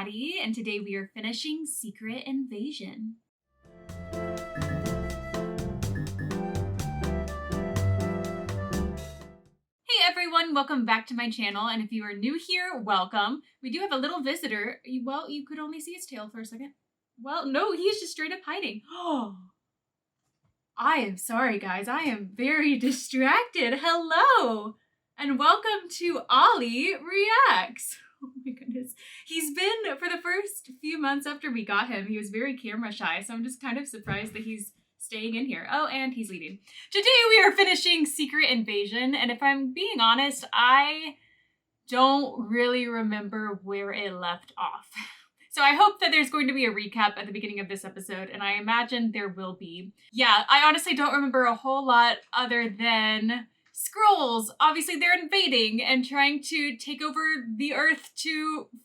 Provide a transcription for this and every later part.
Maddie, and today we are finishing Secret Invasion. Hey everyone, welcome back to my channel, and if you are new here, welcome. We do have a little visitor. Well, you could only see his tail for a second. Well, no, he's just straight up hiding. Oh, I am sorry, guys. I am very distracted. Hello, and welcome to Ollie Reacts. Oh my goodness. He's been, for the first few months after we got him, he was very camera shy, so I'm just kind of surprised that he's staying in here. Oh, and he's leaving. Today we are finishing Secret Invasion, and if I'm being honest, I don't really remember where it left off. So I hope that there's going to be a recap at the beginning of this episode, and I imagine there will be. Yeah, I honestly don't remember a whole lot other than Skrulls. Obviously they're invading and trying to take over the Earth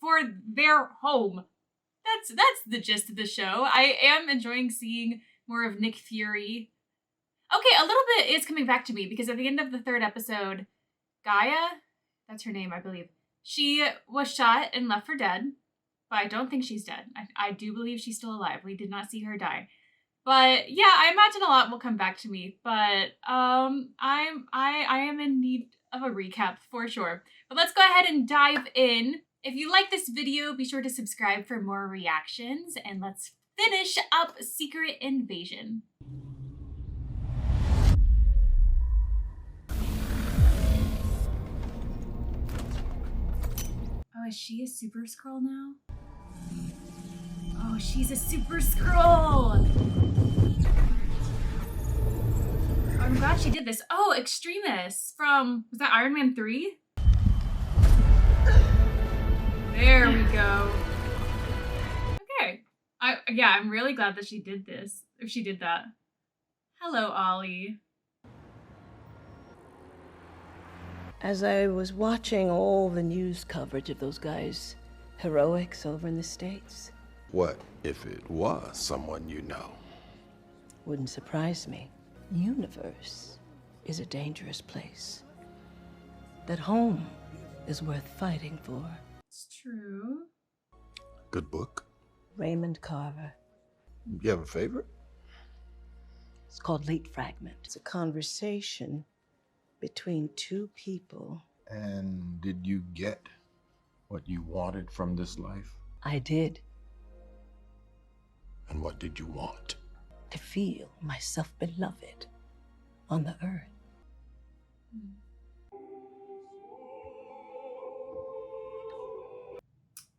for their home. That's the gist of the show. I am enjoying seeing more of Nick Fury. Okay, a little bit is coming back to me because at the end of the third episode, Gaia, that's her name, I believe, she was shot and left for dead. But I don't think she's dead. I do believe she's still alive. We did not see her die. But yeah, I imagine a lot will come back to me. But I am in need of a recap for sure. But let's go ahead and dive in. If you like this video, be sure to subscribe for more reactions. And let's finish up Secret Invasion. Oh, is she a Super Skrull now? Oh, she's a Super Skrull! Oh, I'm glad she did this. Oh, Extremis from, was that Iron Man 3? There we go. Okay. Yeah, I'm really glad that she did this. If she did that. Hello, Ollie. As I was watching all the news coverage of those guys' heroics over in the States. What if it was someone you know? Wouldn't surprise me. Universe is a dangerous place. That home is worth fighting for. It's true. Good book. Raymond Carver. You have a favorite? It's called Late Fragment. It's a conversation between two people. And did you get what you wanted from this life? I did. And what did you want? To feel myself beloved on the earth.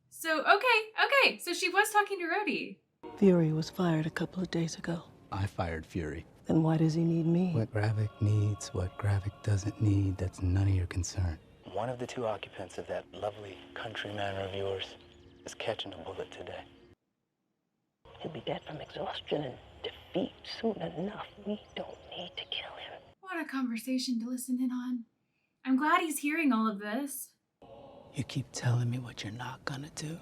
So, okay, so she was talking to Rhodey. Fury was fired a couple of days ago. I fired Fury. Then why does he need me? What Gravik needs, what Gravik doesn't need, that's none of your concern. One of the two occupants of that lovely country manor of yours is catching a bullet today. He'll be dead from exhaustion and defeat soon enough. We don't need to kill him. What a conversation to listen in on. I'm glad he's hearing all of this. You keep telling me what you're not gonna do.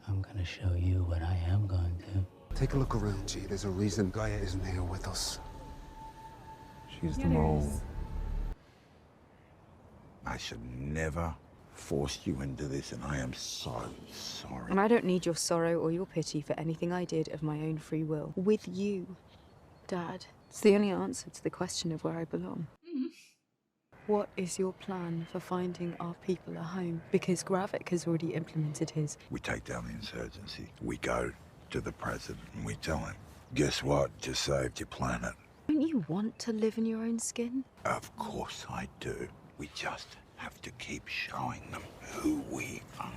I'm gonna show you what I am going to. Take a look around, G. There's a reason Gaia isn't here with us. She's Yeah, the there mole. is. I should never force you into this, and I am so sorry. And I don't need your sorrow or your pity for anything I did of my own free will. With you, Dad. It's the only answer to the question of where I belong. What is your plan for finding our people a home? Because Gravik has already implemented his. We take down the insurgency. We go to the president and we tell him, guess what? Just saved your planet. Don't you want to live in your own skin? Of course I do. We just have to keep showing them who we are.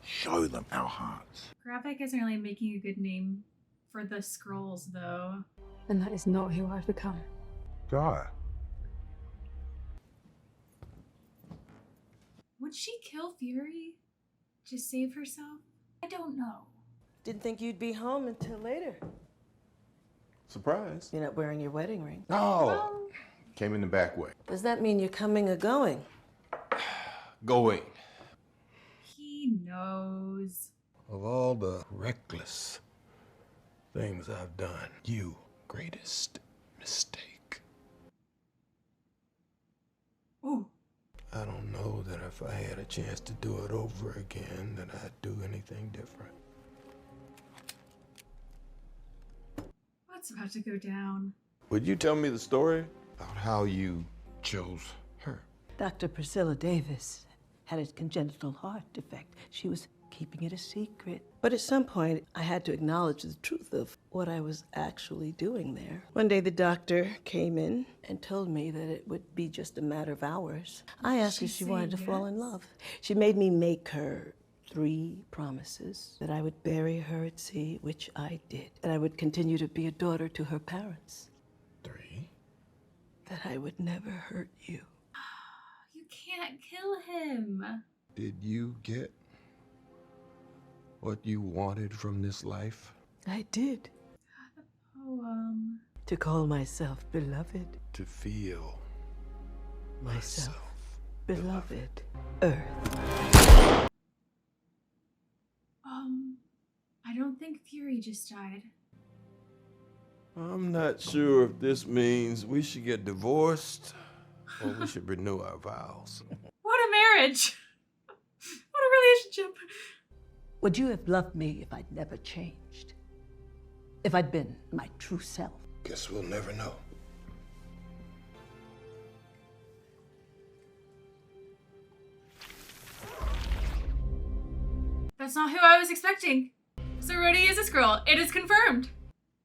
Show them our hearts. Gravik isn't really making a good name for the Skrulls, though. And that is not who I've become. Gaia. Would she kill Fury to save herself? I don't know. Didn't think you'd be home until later. Surprise. You're not wearing your wedding ring. No. Came in the back way. Does that mean you're coming or going? Going. He knows. Of all the reckless things I've done, you greatest mistake. Ooh. I don't know that if I had a chance to do it over again, that I'd do anything different. What's about to go down? Would you tell me the story about how you chose her? Dr. Priscilla Davis had a congenital heart defect. She was keeping it a secret. But at some point, I had to acknowledge the truth of what I was actually doing there. One day, the doctor came in and told me that it would be just a matter of hours. I asked her if she wanted to fall in love. She made me make her 3 promises: that I would bury her at sea, which I did; that I would continue to be a daughter to her parents; 3? that I would never hurt you. You can't kill him. Did you get what you wanted from this life? I did. The poem. To call myself beloved. To feel Myself beloved. Earth. I don't think Fury just died. I'm not sure if this means we should get divorced or we should renew our vows. What a marriage! What a relationship! Would you have loved me if I'd never changed? If I'd been my true self? Guess we'll never know. That's not who I was expecting. So Rhodey is a scroll. It is confirmed.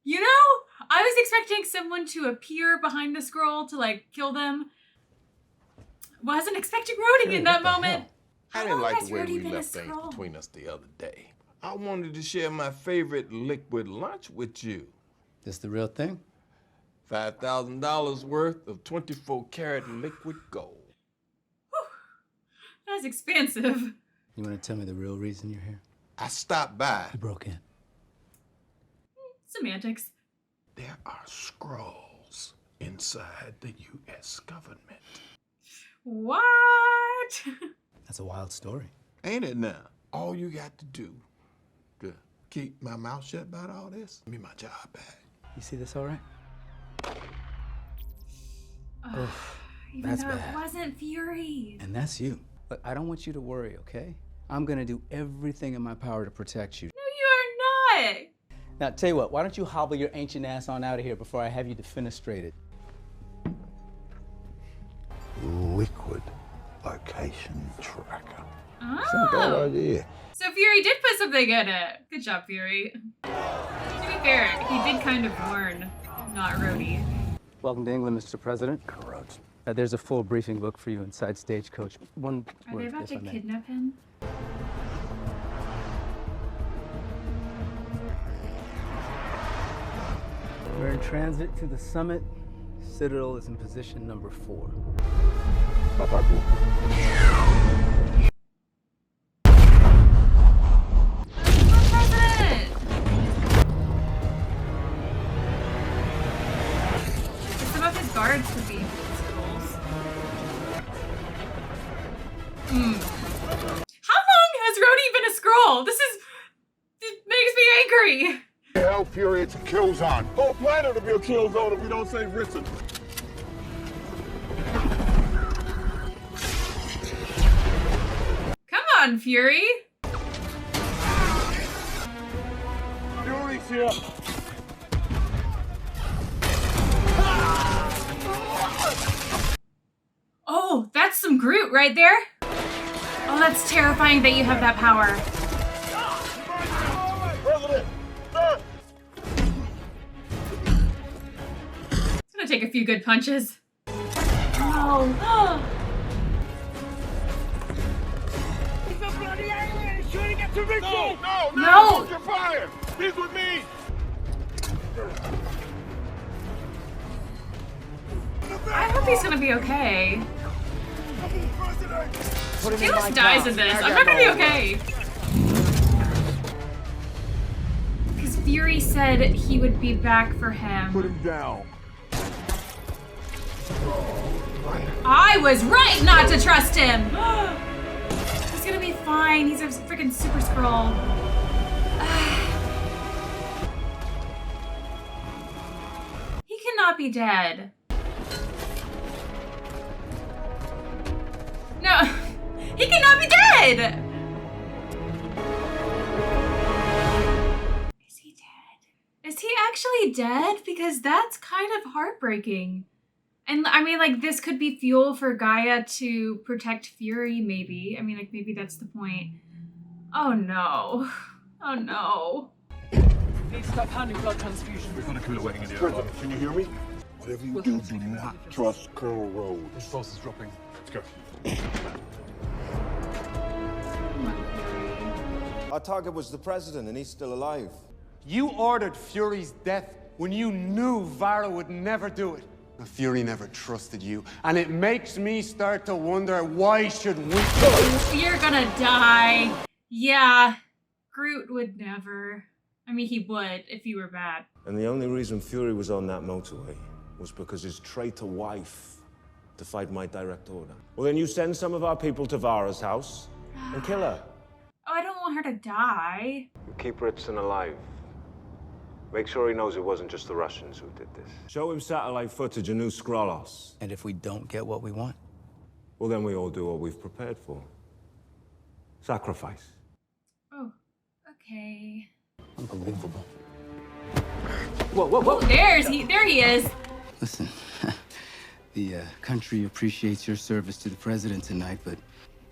You know, I was expecting someone to appear behind the scroll to, like, kill them. Wasn't expecting Rhodey in that moment. I How didn't long like has the way Rhodey we been a left things scroll? between us the other day. I wanted to share my favorite liquid lunch with you. This the real thing? $5,000 worth of 24-karat liquid gold. Whew. That's expansive. You want to tell me the real reason you're here? I stopped by. You broke in. Semantics. There are scrolls inside the U.S. government. What? That's a wild story. Ain't it now? All you got to do to keep my mouth shut about all this, give me my job back. You see this all right? Even That's though bad. it wasn't Fury. And that's you. Look, I don't want you to worry, okay? I'm gonna do everything in my power to protect you. No, you are not. Now, tell you what, why don't you hobble your ancient ass on out of here before I have you defenestrated? Liquid location tracker. Some good Oh. idea. So Fury did put something in it. Good job, Fury. To be fair, he did kind of warn, not Rhodey. Welcome to England, Mr. President. There's a full briefing book for you inside Stagecoach. One Are word, they about if to I may. kidnap him? We're in transit to the summit. Citadel is in position number 4. President! Some of his guards could be scrolls. How long has Rhodey been a scroll? This makes me angry. Hell, Fury, it's a kill zone. Whole planet will be a kill zone if we don't save Richard. Come on, Fury. Fury's here. Oh, that's some Groot right there. Oh, that's terrifying that you have that power. President! Sir! It's gonna take a few good punches. No. He's a bloody alien! He's trying to get to Richard! No! No. Hold your fire! He's with me! I hope he's gonna be okay. If he almost dies in this, I'm not gonna be okay. Because Fury said he would be back for him. Put him down. I was right not to trust him. He's gonna be fine. He's a freaking super scroll. He cannot be dead. No, he cannot be dead! Is he dead? Is he actually dead? Because that's kind of heartbreaking. And I mean, like, this could be fuel for Gaia to protect Fury, maybe. I mean, like, maybe that's the point. Oh no. Oh no. Please stop handing blood transfusion. We're gonna cool waiting in the air. Can you hear me? Whatever you do, do not trust Colonel Rhodes. His pulse is dropping. Let's go. Our target was the president, and he's still alive. You ordered Fury's death when you knew Varro would never do it. Fury never trusted you, and it makes me start to wonder, why should we? You're gonna die. Yeah, Groot would never. I mean, he would if you were bad. And the only reason Fury was on that motorway was because his traitor wife defied my direct order. Well, then you send some of our people to Vara's house and kill her. Oh, I don't want her to die. Keep Ritson alive. Make sure he knows it wasn't just the Russians who did this. Show him satellite footage of New Skrullos. And if we don't get what we want? Well, then we all do what we've prepared for. Sacrifice. Oh, okay. Unbelievable. Whoa, whoa, whoa. There he is. Listen, the country appreciates your service to the president tonight, but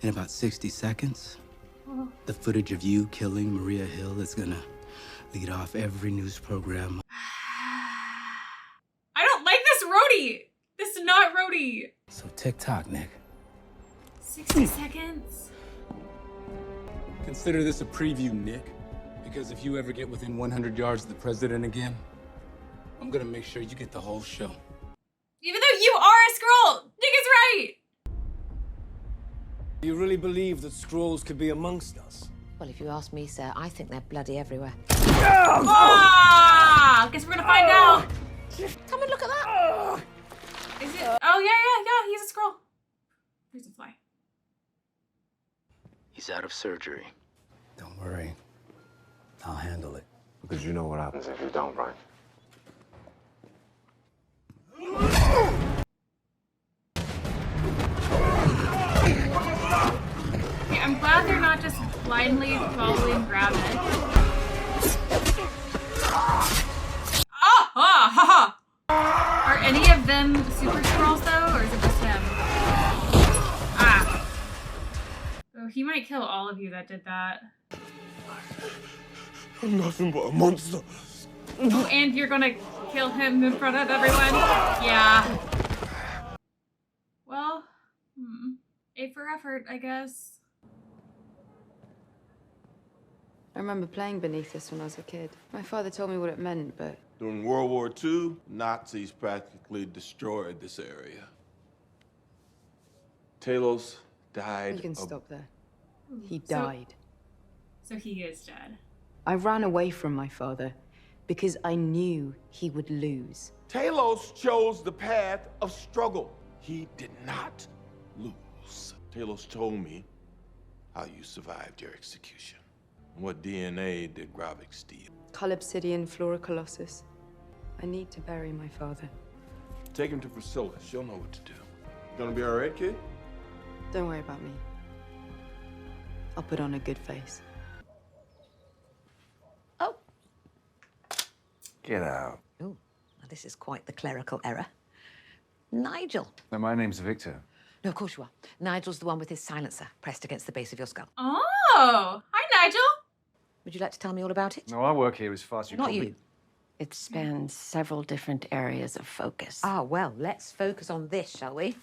in about 60 seconds, the footage of you killing Maria Hill is gonna lead off every news program. I don't like this roadie. This is not roadie. So tick-tock, Nick. 60 seconds. Consider this a preview, Nick. Because if you ever get within 100 yards of the president again, I'm gonna make sure you get the whole show. Even though you are a Skrull, Nick is right. You really believe that Skrulls could be amongst us? Well, if you ask me, sir, I think they're bloody everywhere. Ah! Guess we're gonna find out. Come and look at that. Is it? Oh, yeah, he's a Skrull. There's a fly. He's out of surgery. Don't worry. I'll handle it. Because you know what happens if you don't, right? Okay, I'm glad they're not just blindly following Gravit. Ha! Are any of them super Skrulls though, or is it just him? Ah. Oh, he might kill all of you that did that. I'm nothing but a monster. Oh, and you're gonna kill him in front of everyone? Yeah. Well, A for effort, I guess. I remember playing beneath this when I was a kid. My father told me what it meant, but... During World War II, Nazis practically destroyed this area. Talos died. You can stop there. He died. So he is dead. I ran away from my father because I knew he would lose. Talos chose the path of struggle. He did not lose. Talos told me how you survived your execution. What DNA did Gravik steal? Culbsidian Floricolossus. I need to bury my father. Take him to Priscilla. She'll know what to do. Gonna be all right, kid? Don't worry about me. I'll put on a good face. Oh. Get out. Oh, this is quite the clerical error. Nigel. No, my name's Victor. No, of course you are. Nigel's the one with his silencer pressed against the base of your skull. Oh, hi, Nigel. Would you like to tell me all about it? No, our work here is far too Not you. It spans several different areas of focus. Ah, well, let's focus on this, shall we?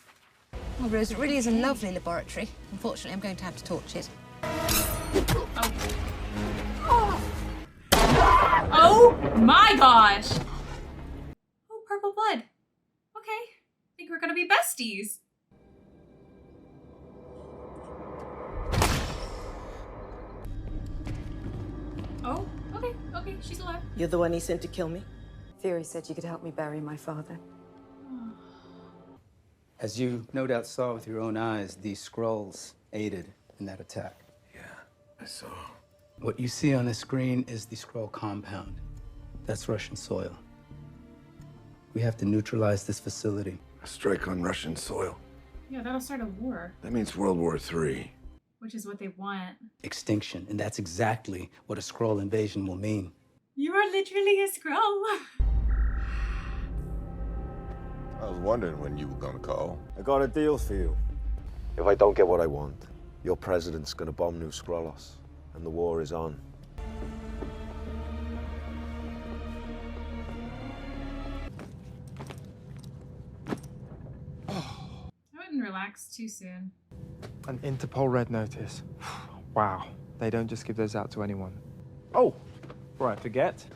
Well, Rose, it really is a lovely laboratory. Unfortunately, I'm going to have to torch it. Oh my gosh. Oh, purple blood. Okay. I think we're gonna be besties. Oh, okay, she's alive. You're the one he sent to kill me? Fury said you could help me bury my father. As you no doubt saw with your own eyes, these Skrulls aided in that attack. Yeah, I saw. What you see on the screen is the Skrull compound. That's Russian soil. We have to neutralize this facility. A strike on Russian soil. Yeah, that'll start a war. That means World War III. Which is what they want. Extinction, and that's exactly what a Skrull invasion will mean. You are literally a Skrull. I was wondering when you were gonna call. I got a deal for you. If I don't get what I want, your president's gonna bomb New Skrullos, and the war is on. I wouldn't relax too soon. An Interpol red notice. Wow, they don't just give those out to anyone. Oh, right, forget.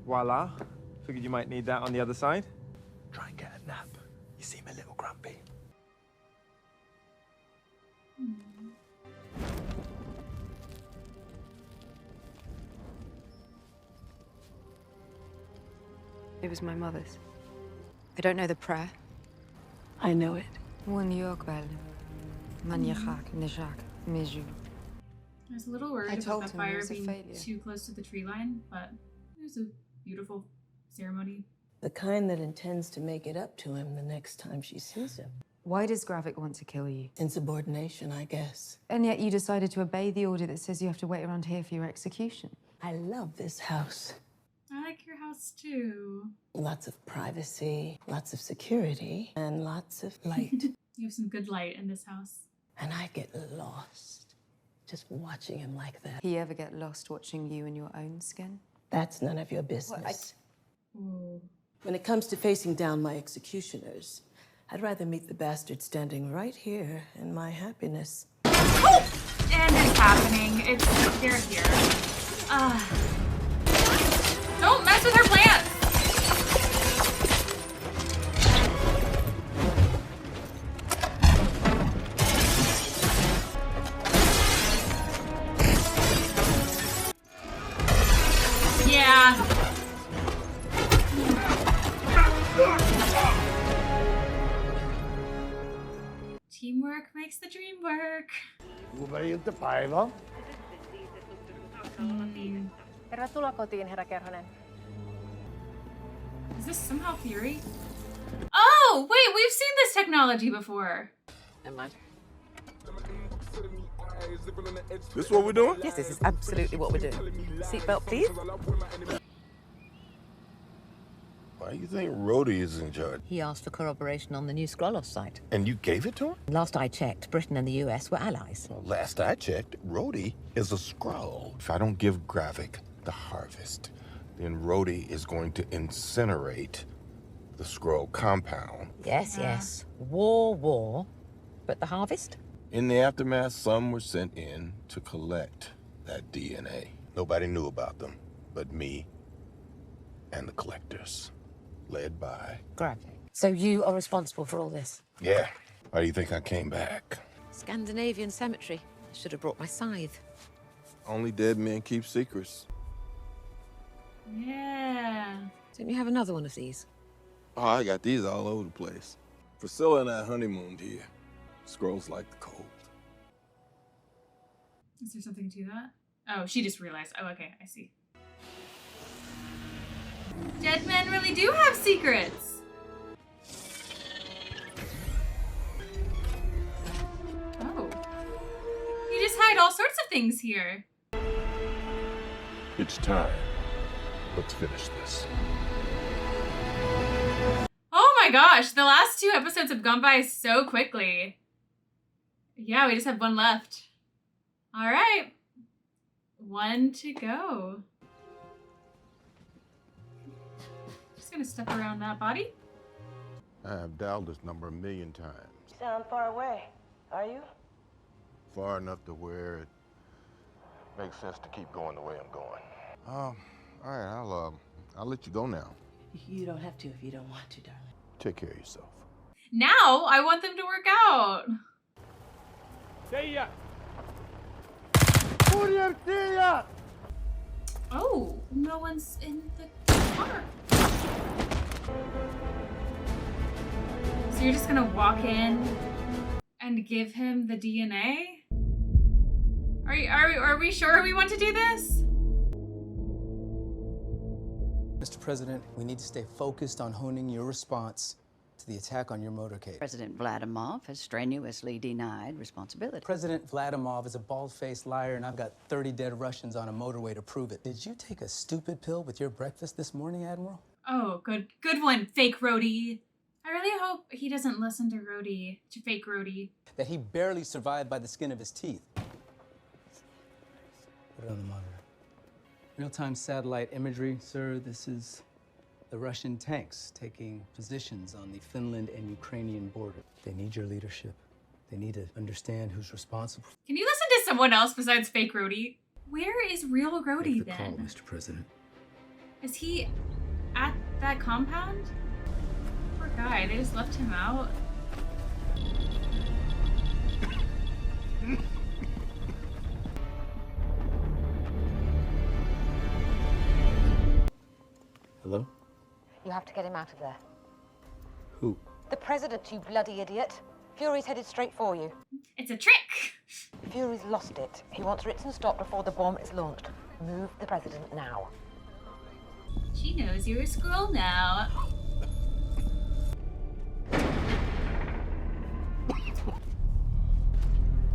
Voila. Figured you might need that on the other side. Try and get a nap. You seem a little grumpy. It was my mother's. I don't know the prayer. I know it. I was a little worried about told the him it fire was a being failure. too close to the tree line, but it was a beautiful ceremony. The kind that intends to make it up to him the next time she sees him. Why does Gravik want to kill you? Insubordination, I guess. And yet you decided to obey the order that says you have to wait around here for your execution. I love this house. I like your house too. Lots of privacy, lots of security, and lots of light. You have some good light in this house. And I get lost just watching him like that. He ever get lost watching you in your own skin? That's none of your business. Ooh. When it comes to facing down my executioners, I'd rather meet the bastard standing right here in my happiness. Oh! And it's happening. They're here. Don't mess with her plants! Yeah. Teamwork makes the dream work. Tervetuloa kotiin, herra Kerhonen. Is this somehow Fury? Oh, wait, we've seen this technology before. Never mind. This what we're doing? Yes, this is absolutely what we're doing. Seatbelt, please. Why do you think Rhodey is in charge? He asked for corroboration on the new Skrullos site. And you gave it to him? Last I checked, Britain and the US were allies. Well, last I checked, Rhodey is a Skrull. If I don't give Gravik the harvest, then Rhodey is going to incinerate the Skrull compound. Yes, yes. War. But the harvest? In the aftermath, some were sent in to collect that DNA. Nobody knew about them but me and the collectors, led by Gravik. So you are responsible for all this? Yeah. Why do you think I came back? Scandinavian cemetery. I should have brought my scythe. Only dead men keep secrets. Yeah. Don't you have another one of these? Oh, I got these all over the place. Priscilla and I honeymooned here. Skrulls like the cold. Is there something to that? Oh, she just realized. Oh, okay, I see. Dead men really do have secrets. Oh. You just hide all sorts of things here. It's time. Let's finish this. Oh my gosh, the last 2 episodes have gone by so quickly. Yeah, we just have 1 left. All right. 1 to go. Just gonna step around that body. I have dialed this number 1,000,000 times. You sound far away. Are you? Far enough to where it makes sense to keep going the way I'm going. All right, I'll let you go now. You don't have to if you don't want to, darling. Take care of yourself. Now I want them to work out. Oh, no one's in the car. So you're just gonna walk in and give him the DNA? Are we sure we want to do this? Mr. President, we need to stay focused on honing your response to the attack on your motorcade. President Vladimir has strenuously denied responsibility. President Vladimir is a bald-faced liar, and I've got 30 dead Russians on a motorway to prove it. Did you take a stupid pill with your breakfast this morning, Admiral? Oh, good one, fake Rhodey. I really hope he doesn't listen to fake Rhodey. That he barely survived by the skin of his teeth. Put it on the monitor. Real-time satellite imagery, sir. This is the Russian tanks taking positions on the Finland and Ukrainian border. They need your leadership. They need to understand who's responsible. Can you listen to someone else besides fake Rhodey? Where is real Rhodey then? Call, Mr. President. Is he at that compound? Poor guy, they just left him out. Hello? You have to get him out of there. Who? The president, you bloody idiot. Fury's headed straight for you. It's a trick! Fury's lost it. He wants Ritson stopped before the bomb is launched. Move the president now. She knows you're a Skrull now.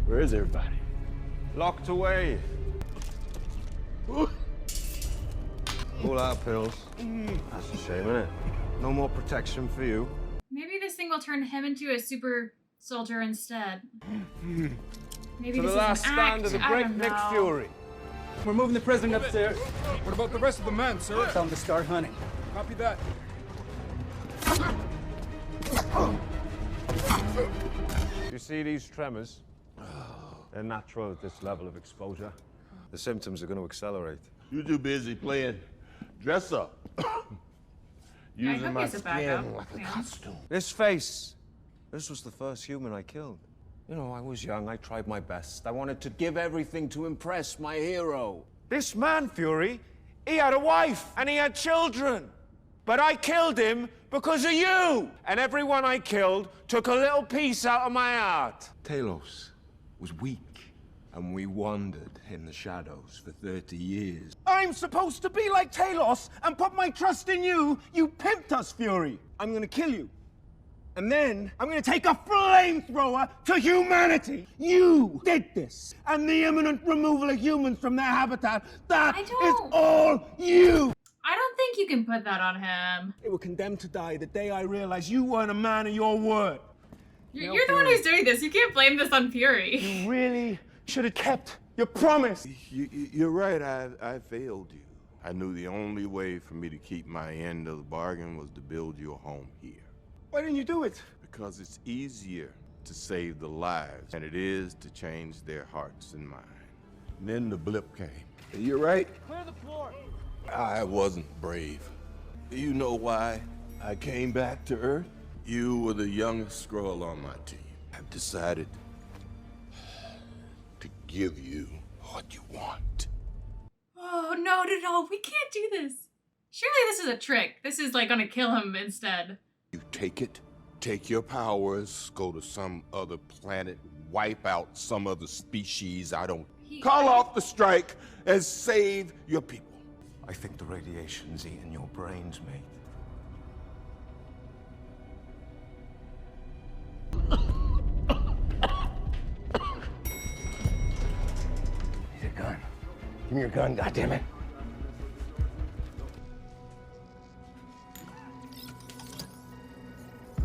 Where is everybody? Locked away. All our pills. That's a shame, isn't it? No more protection for you. Maybe this thing will turn him into a super soldier instead. Maybe To this the last is an stand act. of the I don't breakneck know. fury. We're moving the president upstairs. What about the rest of the men, sir? Tell them to start hunting. Copy that. You see these tremors? They're natural at this level of exposure. The symptoms are going to accelerate. You're too busy playing dress up. Using my skin like a costume. This face. This was the first human I killed. You know, I was young. I tried my best. I wanted to give everything to impress my hero. This man, Fury, he had a wife and he had children. But I killed him because of you. And everyone I killed took a little piece out of my heart. Talos was weak. And we wandered in the shadows for 30 years. I'm supposed to be like Talos and put my trust in you. You pimped us, Fury. I'm gonna kill you. And then I'm gonna take a flamethrower to humanity. You did this. And the imminent removal of humans from their habitat, that is all you. I don't think you can put that on him. They were condemned to die the day I realized you weren't a man of your word. You're the one who's doing this. You can't blame this on Fury. You really should have kept your promise. You're right, I failed you. I knew the only way for me to keep my end of the bargain was to build you a home here. Why didn't you do it? Because it's easier to save the lives than it is to change their hearts and minds. And then the blip came. You're right. Clear the floor. I wasn't brave. You know why I came back to Earth? You were the youngest Skrull on my team. I've decided to give you what you want. Oh, no, we can't do this. Surely this is a trick. This is like gonna kill him instead. You take it, take your powers, go to some other planet, wipe out some other species, call off the strike and save your people. I think the radiation's eating your brains, mate. Need a gun. Give me your gun, goddammit.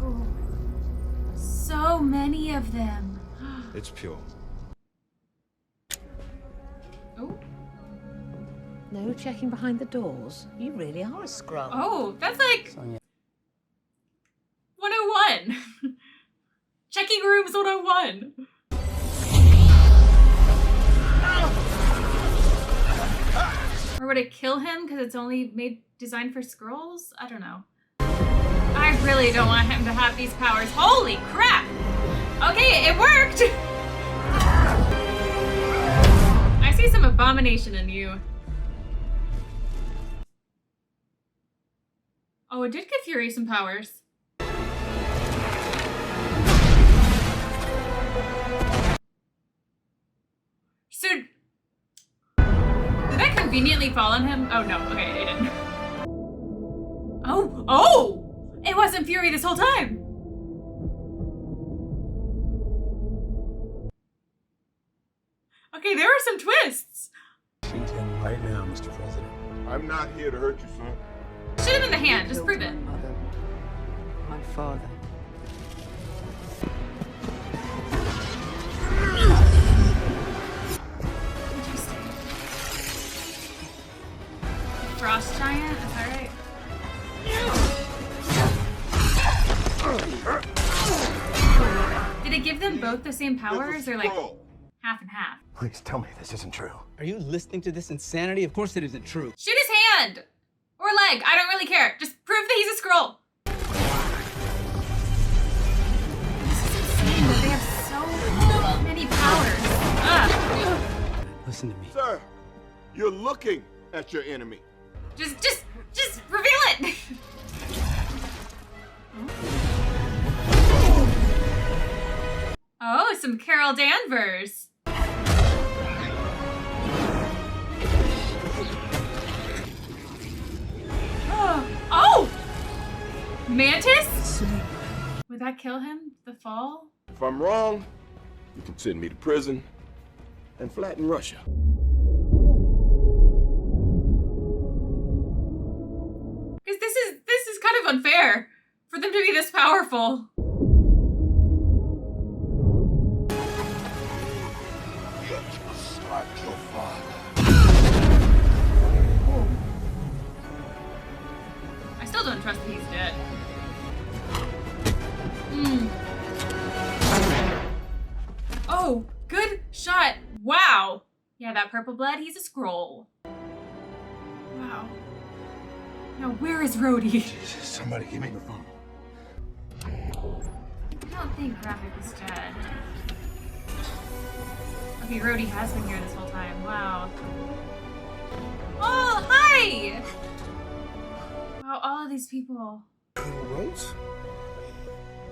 Oh, so many of them. It's pure. Oh. No checking behind the doors. You really are a Skrull. Oh, that's like 101. Checking rooms 101. Or would it kill him because it's only designed for Skrulls? I don't know. I really don't want him to have these powers. Holy crap! Okay, it worked! I see some abomination in you. Oh, it did give Fury some powers. So, did that conveniently fall on him? Oh no, okay, it didn't. Oh! It wasn't Fury this whole time! some twists. Shoot him right now, Mr. President. I'm not here to hurt you, son. Shoot him in the hand. Just prove it. My mother, my father. Interesting. Frost giant. Is that right? Did it give them both the same powers, or like half and half? Please tell me this isn't true. Are you listening to this insanity? Of course it isn't true. Shoot his hand! Or leg. I don't really care. Just prove that he's a scroll. This is insane that they have so many powers. Ugh. Listen to me. Sir, you're looking at your enemy. Just reveal it! Oh, some Carol Danvers. Oh! Mantis? Would that kill him? The fall? If I'm wrong, you can send me to prison and flatten Russia. Because this is kind of unfair for them to be this powerful. I still don't trust that he's dead. Oh, good shot. Wow. Yeah, that purple blood, he's a scroll. Wow. Now, where is Rhodey? Jesus, somebody give me the phone. I don't think Graphic is dead. Okay, Rhodey has been here this whole time. Wow. Oh, hi! Wow, all of these people. Rose?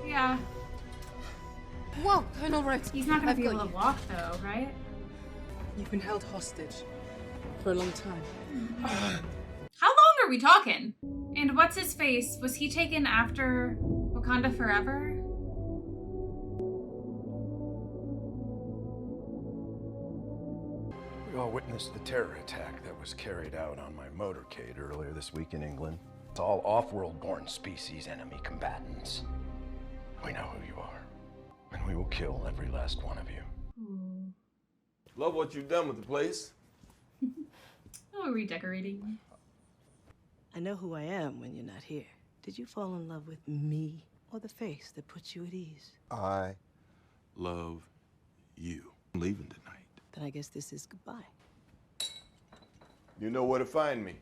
Yeah. Whoa, Colonel Rhodes. He's not gonna I've be got able to you. walk though, right? You've been held hostage for a long time. How long are we talking? And what's his face? Was he taken after Wakanda Forever? We all witnessed the terror attack that was carried out on my motorcade earlier this week in England. It's all off-world born species enemy combatants. We know who you are, and we will kill every last one of you. Love what you've done with the place. Oh, redecorating. I know who I am when you're not here. Did you fall in love with me or the face that puts you at ease? I love you. I'm leaving tonight. Then I guess this is goodbye. You know where to find me.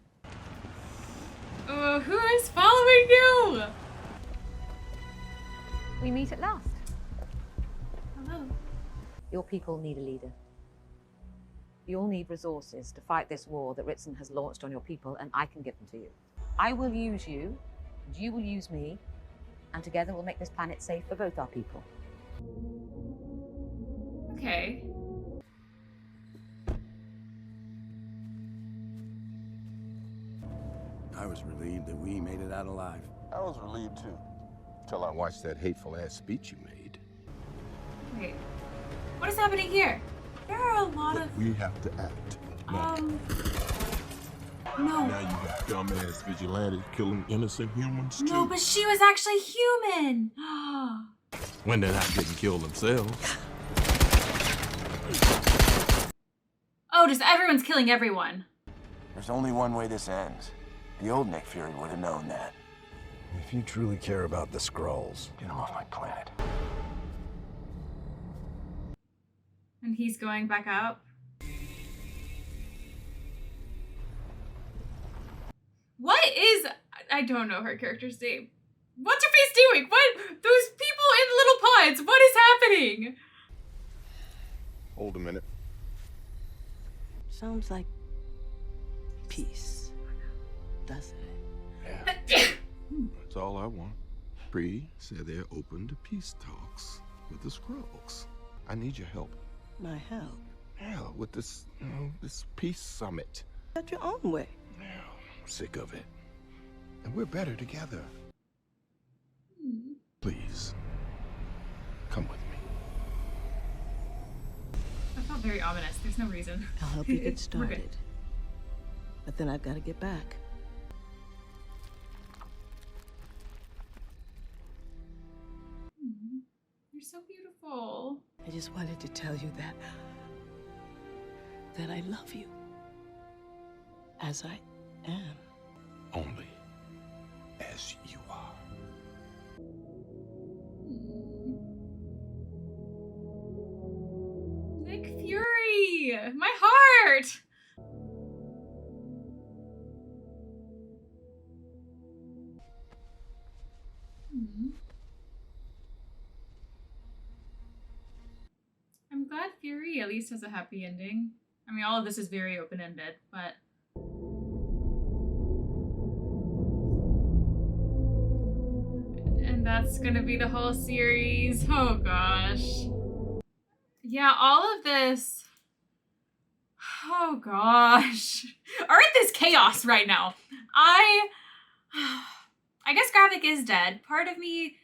Who is following you? We meet at last. Hello. Your people need a leader. You'll need resources to fight this war that Ritson has launched on your people, and I can give them to you. I will use you, and you will use me, and together we'll make this planet safe for both our people. Okay. I was relieved that we made it out alive. I was relieved too, till I watched that hateful ass speech you made. Wait. What is happening here? There are a lot of... We have to act now. No. Now you got dumbass vigilantes killing innocent humans too. No, but she was actually human. When they're not getting killed themselves. Oh, just everyone's killing everyone. There's only one way this ends. The old Nick Fury would have known that. If you truly care about the Skrulls, get them off my planet. And he's going back up. What is... I don't know her character's name. What's her face doing? What? Those people in little pods. What is happening? Hold a minute. Sounds like peace, doesn't it? Yeah. That's all I want. Bree said they're open to peace talks with the Skrulls. I need your help. My help? Yeah, with this, this peace summit. Got your own way. Yeah, I'm sick of it. And we're better together. Please, come with me. That felt very ominous. There's no reason. I'll help you get We're good. started. But then I've got to get back. You're so beautiful. I just wanted to tell you that I love you. As I am. Only as you are. Nick Fury! My heart! I'm glad Fury at least has a happy ending. I mean, all of this is very open-ended, but... And that's gonna be the whole series. Oh gosh. Yeah, all of this... Oh gosh. Earth is chaos right now. I guess Gravik is dead. Part of me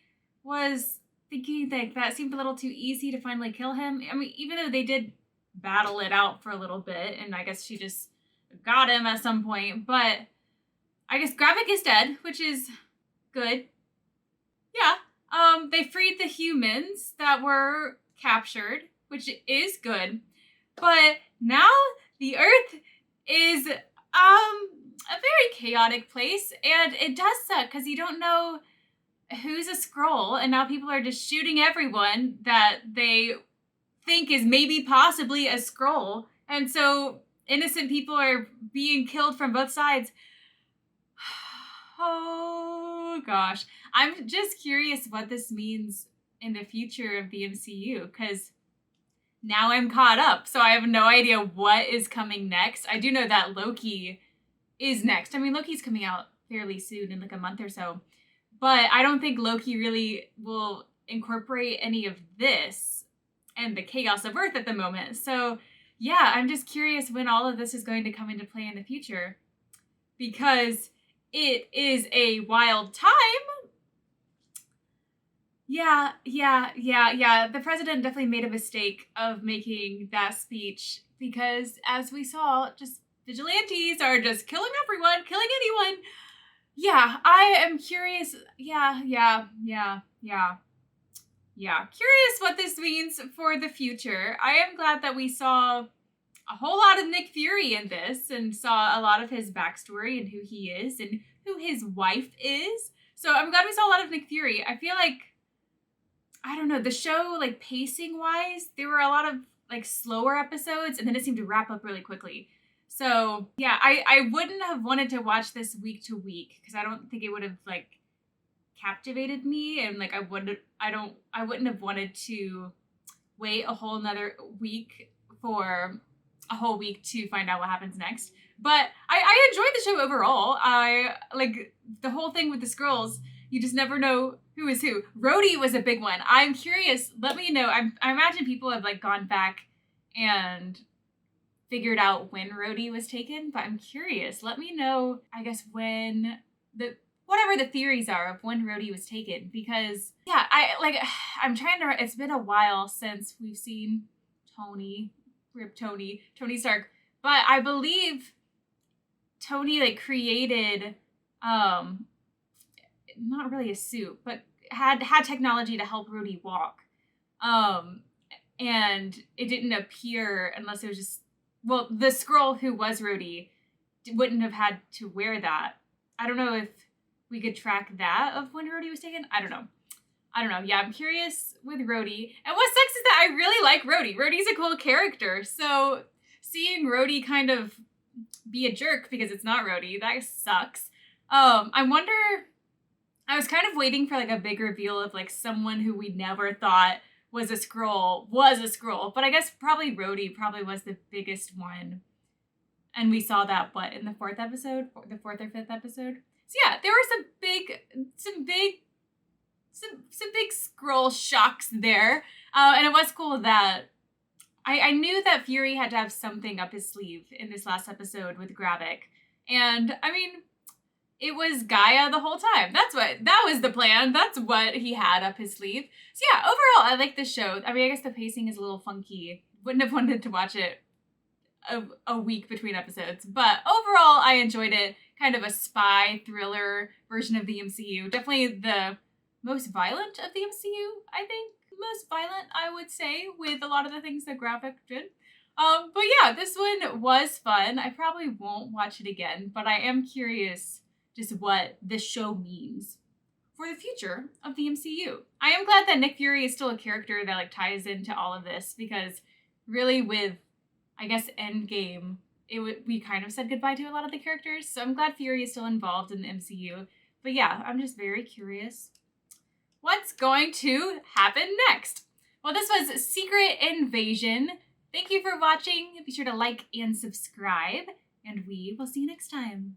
was thinking that seemed a little too easy to finally kill him. I mean, even though they did battle it out for a little bit, and I guess she just got him at some point, but I guess Gravik is dead, which is good. Yeah. They freed the humans that were captured, which is good. But now the Earth is a very chaotic place, and it does suck because you don't know who's a Skrull, and now people are just shooting everyone that they think is maybe possibly a Skrull, and so innocent people are being killed from both sides. Oh gosh. I'm just curious what this means in the future of the MCU, because now I'm caught up, so I have no idea what is coming next. I do know that Loki is next. I mean, Loki's coming out fairly soon, in like a month or so, but I don't think Loki really will incorporate any of this and the chaos of Earth at the moment. So yeah, I'm just curious when all of this is going to come into play in the future, because it is a wild time. Yeah. The president definitely made a mistake of making that speech, because as we saw, just vigilantes are just killing everyone, killing anyone. Yeah, I am curious. Yeah. Curious what this means for the future. I am glad that we saw a whole lot of Nick Fury in this and saw a lot of his backstory and who he is and who his wife is. So I'm glad we saw a lot of Nick Fury. I feel like, I don't know, the show, like pacing wise, there were a lot of like slower episodes, and then it seemed to wrap up really quickly. So yeah, I wouldn't have wanted to watch this week to week, because I don't think it would have like captivated me, and like I wouldn't have wanted to wait a whole nother week for a whole week to find out what happens next. But I enjoyed the show overall. I like the whole thing with the Skrulls. You just never know who is who. Rhodey was a big one. I'm curious. Let me know. I imagine people have like gone back and figured out when Rhodey was taken, but I'm curious. Let me know, I guess, when whatever the theories are of when Rhodey was taken, because yeah, I'm trying to, it's been a while since we've seen Tony Stark, but I believe Tony like created not really a suit, but had technology to help Rhodey walk. And it didn't appear unless it was just, well, the Skrull who was Rhodey wouldn't have had to wear that. I don't know if we could track that of when Rhodey was taken. I don't know. Yeah, I'm curious with Rhodey. And what sucks is that I really like Rhodey. Rhodey's a cool character. So seeing Rhodey kind of be a jerk because it's not Rhodey, that sucks. I wonder, I was kind of waiting for like a big reveal of like someone who we never thought was a Skrull, but I guess probably Rhodey probably was the biggest one. And we saw that, in the fourth or fifth episode? So yeah, there were some big Skrull shocks there. And it was cool that I knew that Fury had to have something up his sleeve in this last episode with Gravik. And I mean, it was Gaia the whole time. That was the plan. That's what he had up his sleeve. So yeah, overall, I like this show. I mean, I guess the pacing is a little funky wouldn't have wanted to watch it a week between episodes. But overall, I enjoyed it. Kind of a spy thriller version of the MCU. Definitely the most violent of the MCU, I think. Most violent, I would say, with a lot of the things that Graphic did. But yeah, this one was fun. I probably won't watch it again, but I am curious just what this show means for the future of the MCU. I am glad that Nick Fury is still a character that like ties into all of this, because really with, I guess, Endgame, we kind of said goodbye to a lot of the characters. So I'm glad Fury is still involved in the MCU. But yeah, I'm just very curious what's going to happen next. Well, this was Secret Invasion. Thank you for watching. Be sure to like and subscribe, and we will see you next time.